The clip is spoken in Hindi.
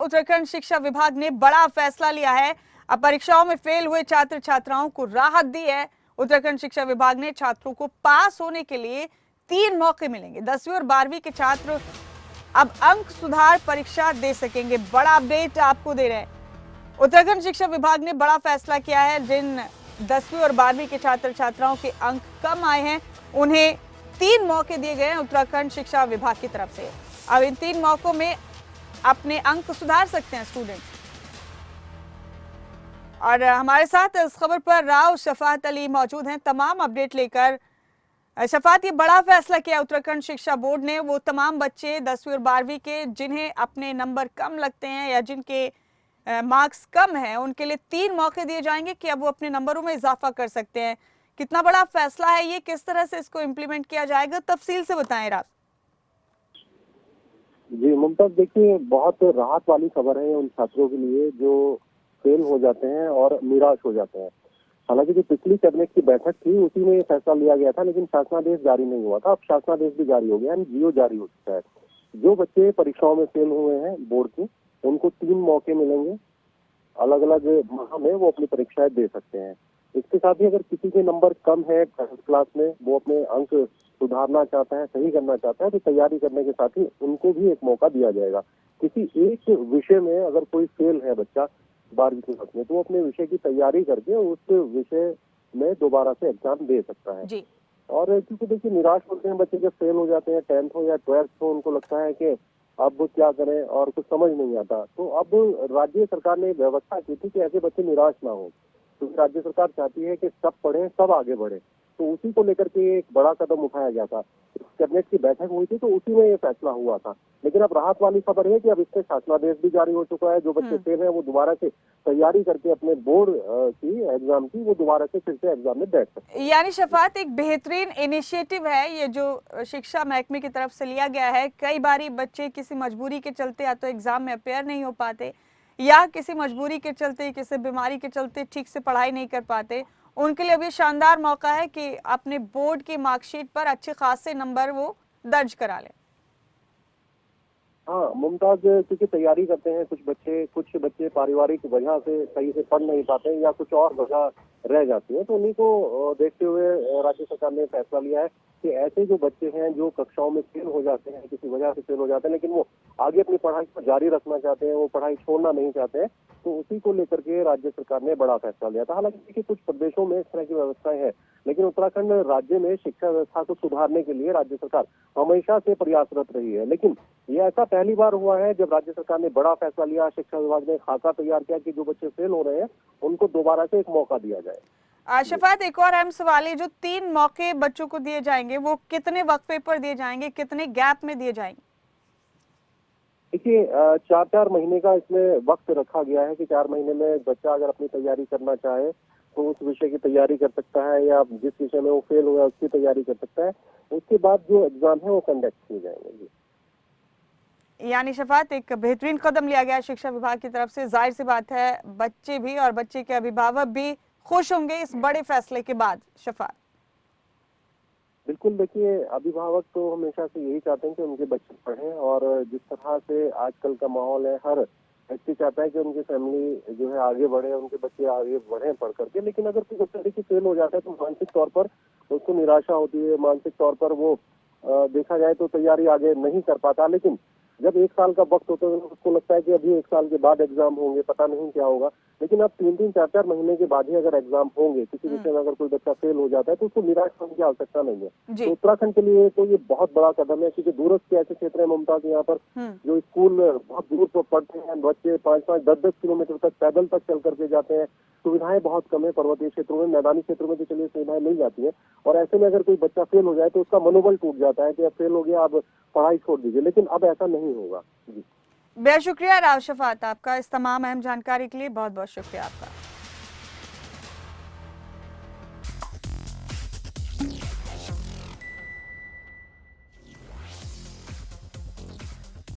उत्तराखंड शिक्षा विभाग ने बड़ा फैसला लिया है। अब परीक्षाओं में फेल हुए छात्र छात्राओं को राहत दी है। उत्तराखंड शिक्षा विभाग ने छात्रों को पास होने के लिए 3 मौके मिलेंगे। 10वीं और 12वीं के छात्र अब अंक सुधार परीक्षा दे सकेंगे। बड़ा अपडेट आपको दे रहे हैं। उत्तराखंड शिक्षा विभाग ने बड़ा फैसला किया है। जिन 10वीं और 12वीं के छात्र छात्राओं के अंक कम आए हैं उन्हें 3 मौके दिए गए हैं उत्तराखंड शिक्षा विभाग की तरफ से। अब इन 3 मौकों में अपने अंक सुधार सकते हैं स्टूडेंट। और हमारे साथ इस खबर पर राव शफात अली मौजूद हैं तमाम अपडेट लेकर। शफात, ये बड़ा फैसला किया उत्तराखंड शिक्षा बोर्ड ने। वो तमाम बच्चे 10वीं और 12वीं के जिन्हें अपने नंबर कम लगते हैं या जिनके मार्क्स कम हैं उनके लिए 3 मौके दिए जाएंगे कि अब वो अपने नंबरों में इजाफा कर सकते हैं। कितना बड़ा फैसला है ये, किस तरह से इसको इम्प्लीमेंट किया जाएगा, तफसील से बताएं राव। जी मुमताज, देखिए बहुत राहत वाली खबर है उन छात्रों के लिए जो फेल हो जाते हैं और निराश हो जाते हैं। हालांकि जो पिछली कैबिनेट की बैठक थी उसी में ये फैसला लिया गया था, लेकिन शासनादेश जारी नहीं हुआ था। अब शासनादेश भी जारी हो गया है, जीओ जारी हो चुका है। जो बच्चे परीक्षाओं में फेल हुए हैं बोर्ड की, उनको 3 मौके मिलेंगे। अलग अलग माह में वो अपनी परीक्षाएं दे सकते हैं। इसके साथ ही अगर किसी के नंबर कम है 10th क्लास में, वो अपने अंक सुधारना चाहता है, सही करना चाहता है, तो तैयारी करने के साथ ही उनको भी एक मौका दिया जाएगा। किसी एक विषय में अगर कोई फेल है बच्चा 12वीं क्लास में, तो वो अपने विषय की तैयारी करके उस विषय में दोबारा से एग्जाम दे सकता है। जी। और क्योंकि देखिए निराश होते हैं बच्चे जब फेल हो जाते हैं, 10th हो या 12th हो, उनको लगता है कि अब क्या करें और कुछ समझ नहीं आता। तो अब राज्य सरकार ने व्यवस्था की थी कि ऐसे बच्चे निराश ना हो, क्योंकि राज्य सरकार चाहती है कि सब पढ़े सब आगे बढ़े। तो उसी को लेकर के एक बड़ा कदम उठाया गया था। कैबिनेट की बैठक हुई थी तो उसी में ये फैसला हुआ था। लेकिन अब राहत वाली खबर है कि अब इससे शासनादेश भी जारी हो चुका है। जो बच्चे फेल हैं वो दोबारा से तैयारी करके अपने बोर्ड की एग्जाम की वो दोबारा से फिर से एग्जाम में बैठ सकते हैं। यानी शफात, एक बेहतरीन इनिशिएटिव है ये जो शिक्षा महकमे की तरफ से लिया गया है। कई बारी बच्चे किसी मजबूरी के चलते या तो एग्जाम में अपेयर नहीं हो पाते या किसी मजबूरी के चलते, किसी बीमारी के चलते ठीक से पढ़ाई नहीं कर पाते। उनके लिए अभी शानदार मौका है कि अपने बोर्ड की मार्कशीट पर अच्छे खासे नंबर वो दर्ज करा लें। हाँ मुमताज, क्योंकि तैयारी करते हैं कुछ बच्चे पारिवारिक वजह से सही से पढ़ नहीं पाते हैं या कुछ और वजह रह जाती है, तो उन्हीं को देखते हुए राज्य सरकार ने फैसला लिया है कि ऐसे जो बच्चे हैं जो कक्षाओं में फेल हो जाते हैं, किसी वजह से फेल हो जाते हैं, लेकिन वो आगे अपनी पढ़ाई को जारी रखना चाहते हैं, वो पढ़ाई छोड़ना नहीं चाहते हैं, तो उसी को लेकर के राज्य सरकार ने बड़ा फैसला लिया था। हालांकि देखिए कुछ प्रदेशों में इस तरह की व्यवस्थाएं हैं, लेकिन उत्तराखंड राज्य में शिक्षा व्यवस्था को सुधारने के लिए राज्य सरकार हमेशा से प्रयासरत रही है। लेकिन ये ऐसा पहली बार हुआ है जब राज्य सरकार ने बड़ा फैसला लिया। शिक्षा विभाग ने खाका तैयार किया कि जो बच्चे फेल हो रहे हैं उनको दोबारा से एक मौका दिया जाए। शफात, एक और अहम सवाल है, जो 3 मौके बच्चों को दिए जाएंगे वो कितने वक्फे पर दिए जाएंगे, कितने गैप में दिए जाएंगे? देखिए 4-4 महीने का इसमें वक्त रखा गया है कि 4 महीने में बच्चा अगर अपनी तैयारी करना चाहे तो उस विषय की तैयारी कर सकता है, या जिस विषय में वो फेल हुआ उसकी तैयारी कर सकता है। उसके बाद जो एग्जाम है वो कंडक्ट किए जाएंगे। यानी शफात, एक बेहतरीन कदम लिया गया शिक्षा विभाग की तरफ से। जाहिर सी बात है बच्चे भी और बच्चे के अभिभावक भी खुश होंगे इस बड़े फैसले के बाद। शफात, बिल्कुल, देखिए अभिभावक तो हमेशा से यही चाहते हैं कि उनके बच्चे पढ़ें, और जिस तरह से आजकल का माहौल है, हर व्यक्ति चाहता है कि उनकी फैमिली जो है आगे बढ़े, उनके बच्चे आगे बढ़े पढ़ करके। लेकिन अगर कोई बच्चा देखिए फेल हो जाता है तो मानसिक तौर पर उसको निराशा होती है, मानसिक तौर पर वो देखा जाए तो तैयारी आगे नहीं कर पाता। लेकिन जब 1 साल का वक्त होता है उसको लगता है कि अभी 1 साल के बाद एग्जाम होंगे, पता नहीं क्या होगा। लेकिन अब 3-3, 4-4 महीने के बाद ही अगर एग्जाम होंगे, किसी विषय में अगर कोई बच्चा फेल हो जाता है तो उसको निराश होने की आवश्यकता नहीं है। तो उत्तराखंड के लिए तो ये बहुत बड़ा कदम है, क्योंकि दूरस्थ के ऐसे क्षेत्र है मुमताज, यहाँ पर जो स्कूल बहुत दूर पर पढ़ते हैं बच्चे, 5-5, 10-10 किलोमीटर तक पैदल तक चल करके जाते हैं। सुविधाएं बहुत कम है पर्वतीय क्षेत्रों में, मैदानी क्षेत्रों में तो चलिए सुविधाएं मिल जाती है। और ऐसे में अगर कोई बच्चा फेल हो जाए तो उसका मनोबल टूट जाता है कि अब फेल हो गया, अब पढ़ाई छोड़ दीजिए। लेकिन अब ऐसा नहीं होगा। जी, बेहद शुक्रिया राव शफात आपका इस तमाम अहम जानकारी के लिए। बहुत बहुत शुक्रिया आपका।